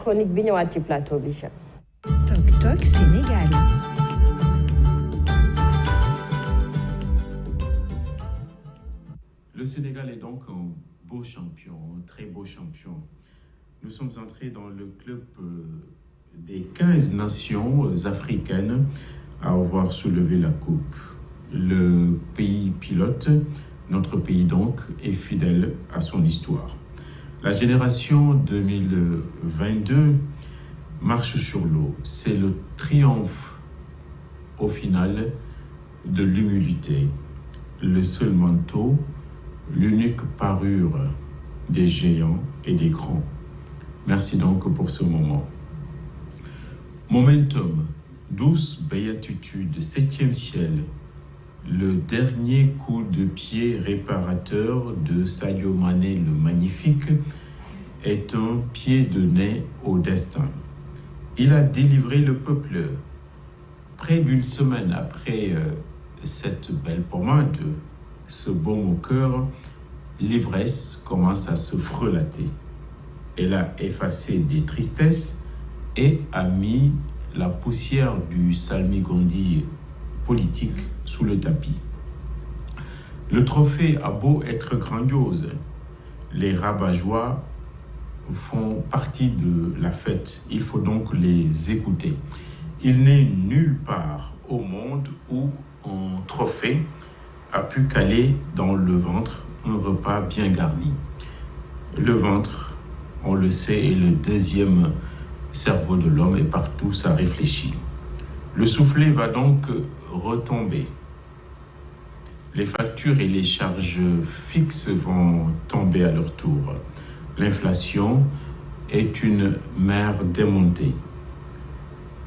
chronique bi ñëwaat ci plateau bi. Tok Tok Sénégal. Le Sénégal est donc un beau champion, un très beau champion. Nous sommes entrés dans le club des 15 nations africaines à avoir soulevé la coupe. Le pays pilote, notre pays donc, est fidèle à son histoire. La génération 2022 marche sur l'eau. C'est le triomphe au final de l'humilité, le seul manteau, l'unique parure des géants et des grands. Merci donc pour ce moment. Momentum, douce béatitude, 7e ciel, le dernier coup de pied réparateur de Sadio Mané le magnifique est un pied de nez au destin. Il a délivré le peuple. Près d'une semaine après cette belle pommade, ce baume au cœur, l'ivresse commence à se frelater. Elle a effacé des tristesses et a mis la poussière du salmigondi politique sous le tapis. Le trophée a beau être grandiose, les rabat-joie font partie de la fête. Il faut donc les écouter. Il n'est nulle part au monde où un trophée a pu caler dans le ventre un repas bien garni. Le ventre, on le sait, est le deuxième cerveau de l'homme et partout ça réfléchit. Le soufflet va donc retomber. Les factures et les charges fixes vont tomber à leur tour. L'inflation est une mer démontée.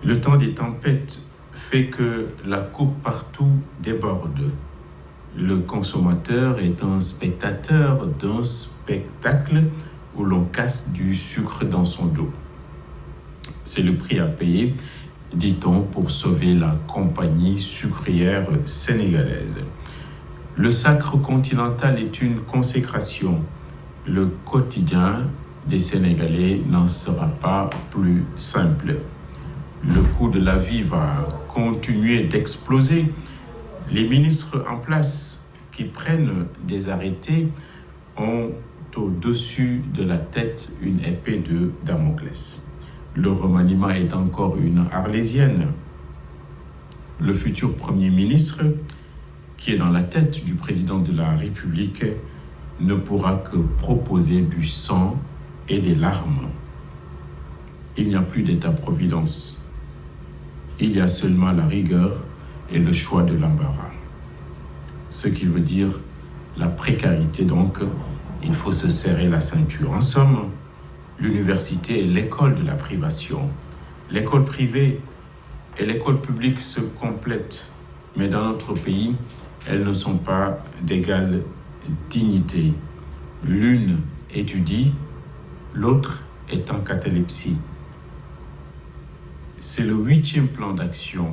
Le temps des tempêtes fait que la coupe partout déborde. Le consommateur est un spectateur d'un spectacle où l'on casse du sucre dans son dos. C'est le prix à payer, dit-on, pour sauver la compagnie sucrière sénégalaise. Le sacre continental est une consécration. Le quotidien des Sénégalais n'en sera pas plus simple. Le coût de la vie va continuer d'exploser. Les ministres en place qui prennent des arrêtés ont au-dessus de la tête une épée de Damoclès. Le remaniement est encore une arlésienne. Le futur Premier ministre, qui est dans la tête du président de la République, ne pourra que proposer du sang et des larmes. Il n'y a plus d'État-providence. Il y a seulement la rigueur et le choix de l'embarras. Ce qui veut dire la précarité, donc, il faut se serrer la ceinture. En somme, l'université est l'école de la privation. L'école privée et l'école publique se complètent, mais dans notre pays, elles ne sont pas d'égale dignité. L'une étudie, l'autre est en catalepsie. C'est le 8e plan d'action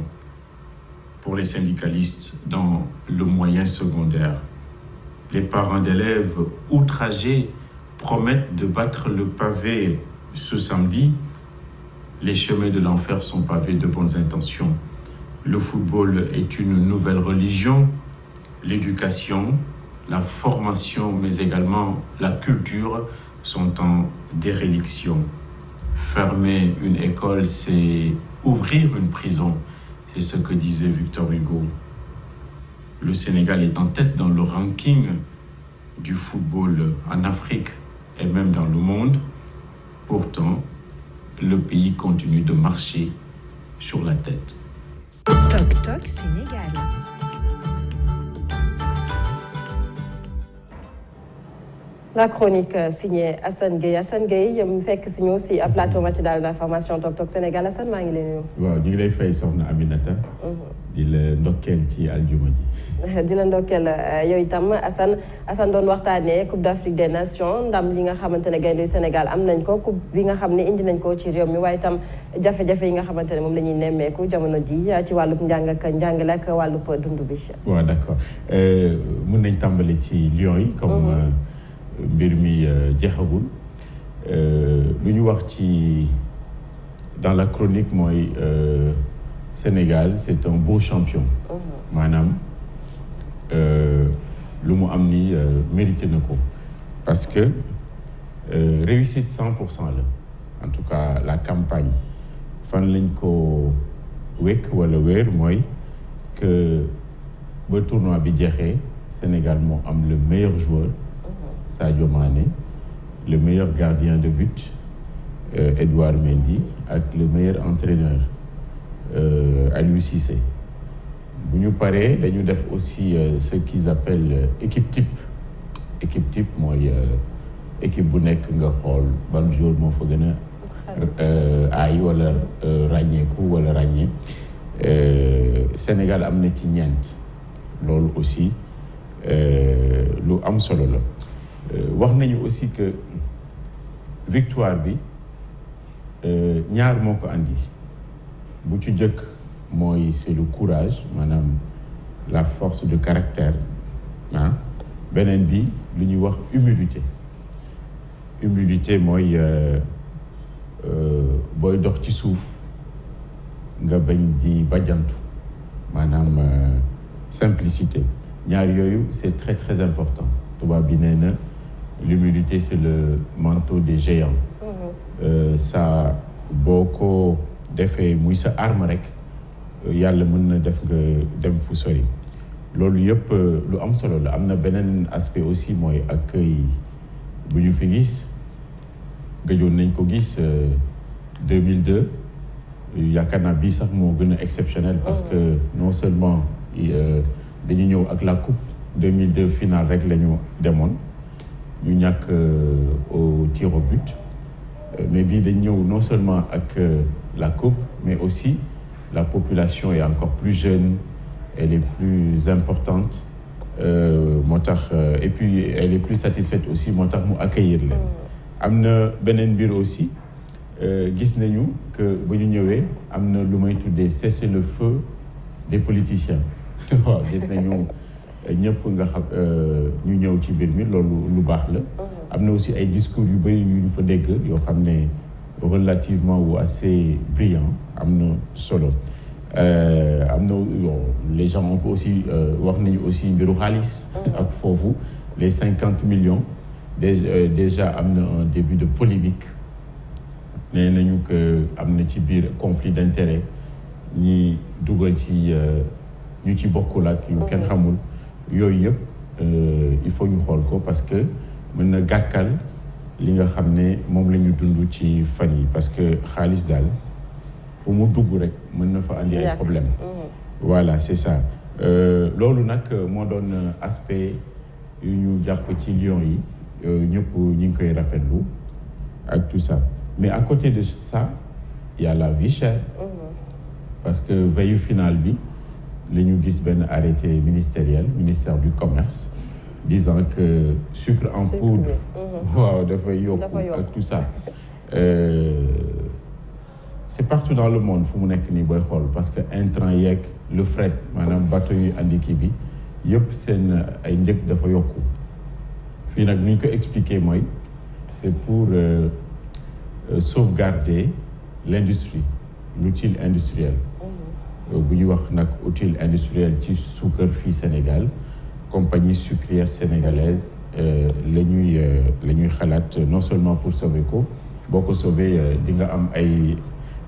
pour les syndicalistes dans le moyen secondaire. Les parents d'élèves outragés promettent de battre le pavé ce samedi. Les chemins de l'enfer sont pavés de bonnes intentions. Le football est une nouvelle religion. L'éducation, la formation, mais également la culture sont en déréliction. Fermer une école, c'est ouvrir une prison. C'est ce que disait Victor Hugo. Le Sénégal est en tête dans le ranking du football en Afrique et même dans le monde. Pourtant, le pays continue de marcher sur la tête. Tok Tok Sénégal. La chronique signée Assane Gueye. Assane Gueye mu fekk si ñu si plateau matinal d'information Tok Tok Sénégal. Assane maa ngi lay nuyu. waaw ñu ngi lay fay soxna Aminata. di la ndokkeel ci aljuma ji. di la ndokkeel yow itam Assane doon waxtaanee Coupe d'Afrique des Nations ndam li nga xamante ne gaynde Sénégal am nañ ko coupe bi nga xam ne indi nañ ko ci réew mi waaye itam jafe-jafe yi nga xamante ne moom la ñuy nemmeeku jamono ji ci wàllub njàng ak njàngale ak wàllub dund bi. waaw d'accord mun nañ tàmbali ci Lions yi comme mbir mi jeexagul lu ñu wax ci dans la chronique mooy Sénégal c'est un beau champion. maanaam lu mu am ni mérité na ko parce que réussite 100% la en tout cas la campagne fan lañ ko wekk wala wéer mooy que ba tournoi bi jeexee Sénégal moo am le meilleur joueur Sadio Mané, le meilleur gardien de but Edouard Mendy ak le meilleur entraîneur Aliou Cissé. bu ñu paree dañu def aussi ce qu'ils appellent équipe type mooy équipe bu nekk nga xool ban jour moo fa gën a aay wala ràññeeku wala ràññee Sénégal am na ci ñeent loolu aussi lu am solo la wax nañu aussi que victoire bi ñaar moo ko andi bu ci jëkk mooy c'est le courage maanaam la force de caractère beneen bi lu ñuy wax humilité mooy booy dox ci suuf nga bañ di bajantu maanaam simplicité ñaar yooyu c'est très très important tubaab bi nee na l'humilité c'est le manteau des géants ça boo ko defee muy sa arme rek yàlla mën na def nga dem fu sori loolu yëpp lu am solo la am na beneen aspect aussi mooy accueil bu ñu fi gis gëjoon nañ ko gis 2002 yaakaar naa bii sax moo gën a exceptionnel parce que non seulement dañu ñëw ak la coupe 2002 finale rek la ñu demoon ñu ñàkk au tir au but mais bii dañ ñëw non seulement ak la coupe mais aussi la population est encore plus jeune, elle est plus importante, moo tax et puis elle est plus satisfaite aussi moo tax mu accueillir leen. am na beneen mbir aussi gis nañu que bu ñu ñëwee am na lu may tuddee cessez-le-feu des politiciens waaw gis nañu ñëpp nga xam ñu ñëw ci mbir mi loolu lu baax la. am na aussi ay discours yu bëri yu ñu fa dégg yoo xam ne relativement ou assez brillant am na solo am na les gens ont aussi wax nañu aussi mbiru xaalis ak foofu les 50 millions déjà am na un début de polémique nee nañu que am na ci biir conflit d'intérêt ñi dugal ci ñu ci bokkul ak yu kenn xamul yooyu yëpp il faut ñu xool ko parce que mën na gàkkal li nga xam ne moom la ñu dund ci fan yi parce que xaalis daal fu mu dugg rek mën na fa andi ay problème voilà c'est ça loolu nag moo doon aspect yu ñu jàpp ci Lions yi ñëpp ñu ngi koy rafetlu ak tout ça mais à côté de ça il y a la vie chère parce que veille finale bi la ñu gis benn arrêté ministériel ministère du commerce disant que sucre en poudre waaw dafay yokku ak tout ça c'est partout dans le monde fu mu nekk nii booy xool parce que intrant yeeg le fret maanaam bateau yu andi kii bi yëpp seen ay njëg dafa yokku fii nag ni ñu ko expliquer mooy c'est pour sauvegarder l'industrie l'outil industriel bu ñuy wax nag outil industriel ci suukar fii Sénégal compagnie sucrière sénégalaise la ñuy xalaat non seulement pour sauver ko boo ko sauver di nga am ay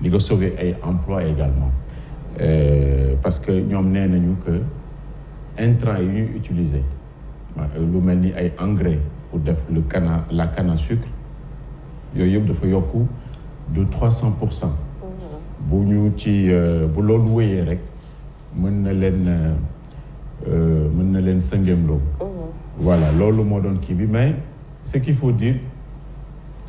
di nga sauver ay emploi également parce que ñoom nee nañu que intrants yi ñuy utiliser lu mel ni ay engrais pour def la canne à sucre yooyu yëpp dafa yokku de 300%. bu ñu ci bu loolu wéyee rek mën na leen sëngeemloo. voilà loolu moo doon kii bi mais ce qu'il faut dire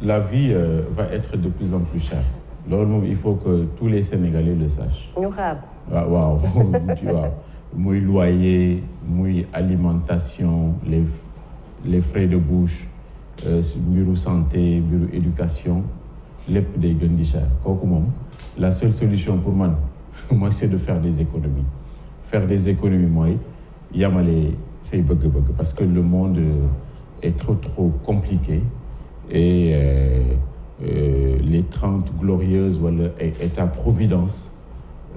la vie va être de plus en plus chère loolu moom il faut que tous les Sénégalais le sachent. ñu xaar. waaw muy loyer muy alimentation les frais de bouche mbiru santé mbiru éducation lépp day gën di cher kooku moom la seule solution pour man mooy c'est de faire des économies mooy yamale say bëgg-bëgg parce que le monde est trop compliqué et les 30 glorieuses wala ay état-providence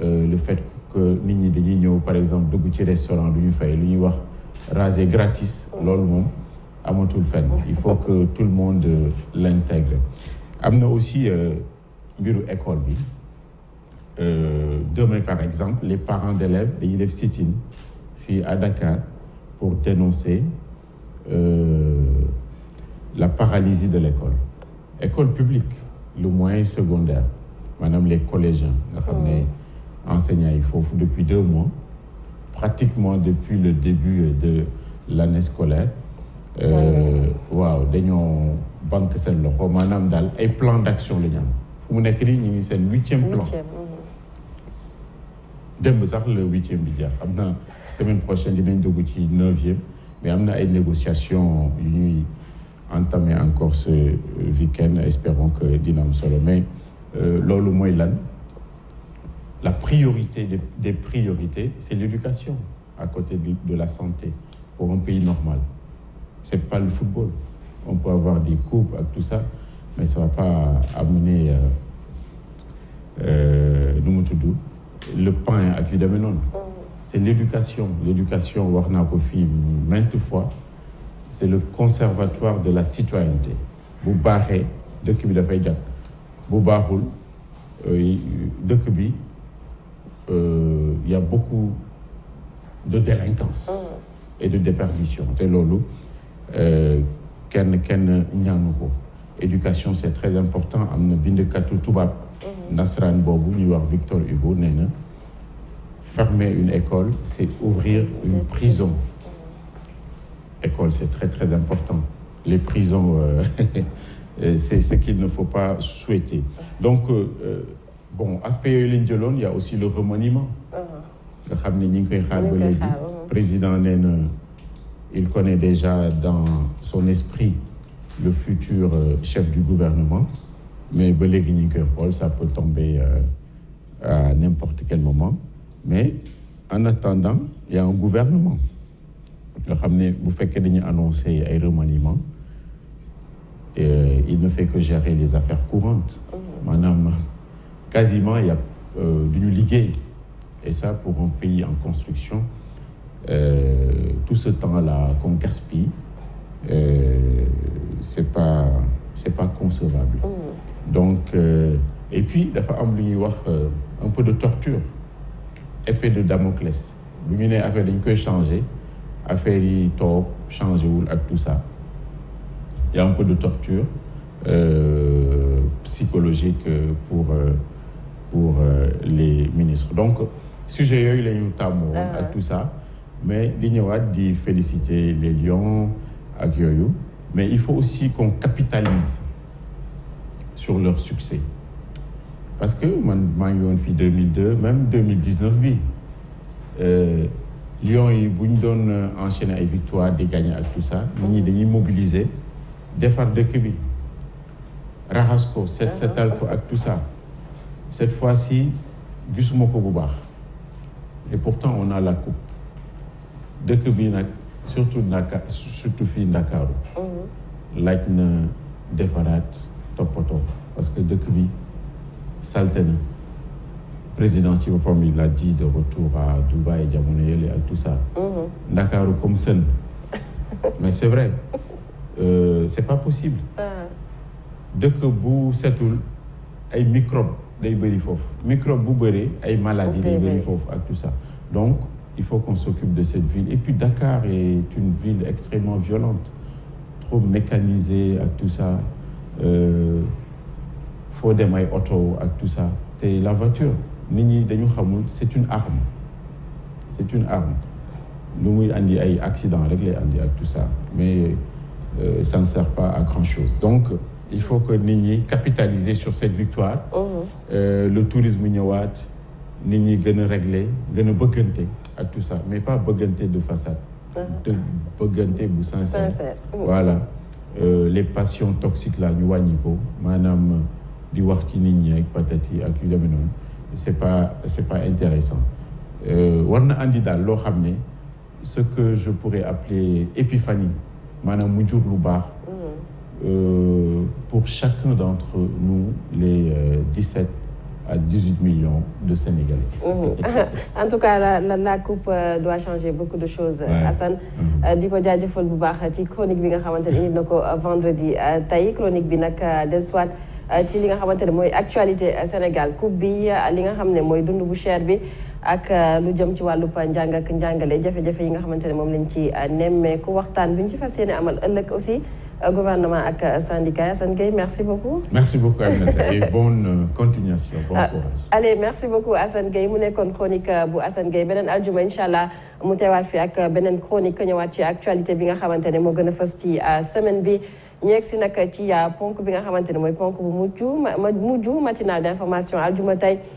le fait que nit ñi dañuy ñëw par exemple dugg ci restaurant du ñu fay lu ñuy wax raser gratis loolu moom amatul fenn il faut que tout le monde l'intègre am na aussi mbiru école bi demain par exemple les parents d'élèves dañuy def sit-in fii à Dakar pour dénoncer la paralysie de l'école école publique le moyen secondaire maanaam les collégiens nga xam ne enseignants yi foofu depuis 2 mois pratiquement depuis le début de l'année scolaire waaw dañoo banque seen loxo maanaam daal ay plan d'action la ñu am fu mu nekk nii ñu ngi seen 8e plan démb sax le 8e bi jeex xam naa semaine prochaine dinañ dugg ci 9e mais am na ay négociations yu ñuy entamer encore ce week-end espérons que dina am solo mais loolu mooy lan la priorité des priorités c'est l'éducation à côté de la santé pour un pays normal c'est pas le football on peut avoir des coupes ak tout ça mais ça va pas amener nu mu tudd le pain ak yu demee noonu c'est l'éducation wax naa ko fii maintes fois c'est le conservatoire de la citoyenneté bu baaxee dëkk bi dafay jàpp bu baaxul dëkk bi y a beaucoup de délinquance et de déperdition te loolu kenn ñaanu ko éducation c'est très important am na bindkatu tubaab nasaraan boobu ñuy wax Victor Hugo nee na fermer une école c'est ouvrir une prison école c'est très très important les prisons c'est ce qu'il ne faut pas souhaiter donc bon aspect yooyu lañ jëloon il y a aussi le remaniement nga xam ne ñi ngi koy xaar ba léegi président nee na il connaît déjà dans son esprit le futur chef du gouvernement mais ba léegi ñi ngi koy xool ça peut tomber à n'importe quel moment mais en attendant il y a un gouvernement nga xam ne bu fekkee dañuy annoncer ay remaniements il ne fait que gérer les affaires courantes maanaam quasiment il y a duñu liggéey et ça pour un pays en construction tout ce temps-là qu'on gaspille c'est pas concevable donc et puis dafa am lu ñuy wax un peu de torture épée de Damoclès bu ñu nee affaire dañ koy changer affaire yi toog changé wul ak tout ça il y a un peu de torture psychologique pour les ministres donc sujet yooyu la ñu tàmmoo ak tout ça mais di ñëwaat di féliciter les lions ak yooyu mais il faut aussi qu'on capitalise sur leur succès parce que man maa ngi woon fii 2002 même 2019 bi Lions yi bu ñu doon enchaîner ay victoires di gagner ak tout ça nit ñi dañuy mobiliser defar dëkk bi raxas ko setal ko ak tout ça cette fois-ci gisuma ko bu baax et pourtant on a la coupe dëkk bi nag surtout fii Ndakaaru laaj na defaraat toppatoo parce que dëkk bi salte na président ci boppam il a dit de retour à Dubaï jamono yële ak tout ça Ndakaaru comme sën mais c'est vrai c'est pas possible dëkk bu setul ay microbe day bëri foofu microbe bu bëri ay maladies day bëri foofu ak tout ça donc il faut qu'on s'occupe de cette ville et puis Dakar est une ville extrêmement violente trop mécanisée ak tout ça faut dem ay auto ak tout ça te la voiture nit ñi dañu xamul c'est une arme lu muy andi ay accident rek lay andi ak tout ça mais ça ne sert pas à grand chose donc il faut que nit ñi capitaliser sur cette victoire le tourisme ñëwaat nit ñi gën a régler gën a bëggante ak tout ça mais pas bëggante de façade de bëggante bu sincère voilà les passions toxiques là ñu wàññi ko maanaam di wax ci nit ñi ak patati ak yu demee noonu c'est pas intéressant war na andi daal loo xam ne ce que je pourrais appeler épiphanie maanaam mu jur lu baax pour chacun d'entre nous, les 17 à 18 millions de Sénégalais. En tout cas, la coupe doit changer beaucoup de choses, Assane. di ko jaajëfal bu baax ci chronique bi nga xamante ne indi na ko vendredi tey chronique bi nag dellusiwaat ci li nga xamante ne mooy actualité Sénégal coupe bi li nga xam ne mooy dund bu cher bi ak lu jëm ci wàllub njàng ak njàngale jafe-jafe yi nga xamante ne moom lañ ci nemmeeku waxtaan bi ñu ci fas yéene amal ëllëg aussi gouvernement ak syndicat. Assane Gueye, merci beaucoup. Merci beaucoup Aminata et bonne continuation, bon courage. Allez, merci beaucoup Assane Gueye mu nekkoon chronique bu Assane Gueye beneen aljuma inchallah mu teewaat fi ak beneen chronique ñëwaat ci actualité bi nga xamante ne moo gën a fës ci semaine bi. ñu yegg si nag ci ponk bi nga xamante ne mooy ponk bu mujj matinal d'information aljuma tey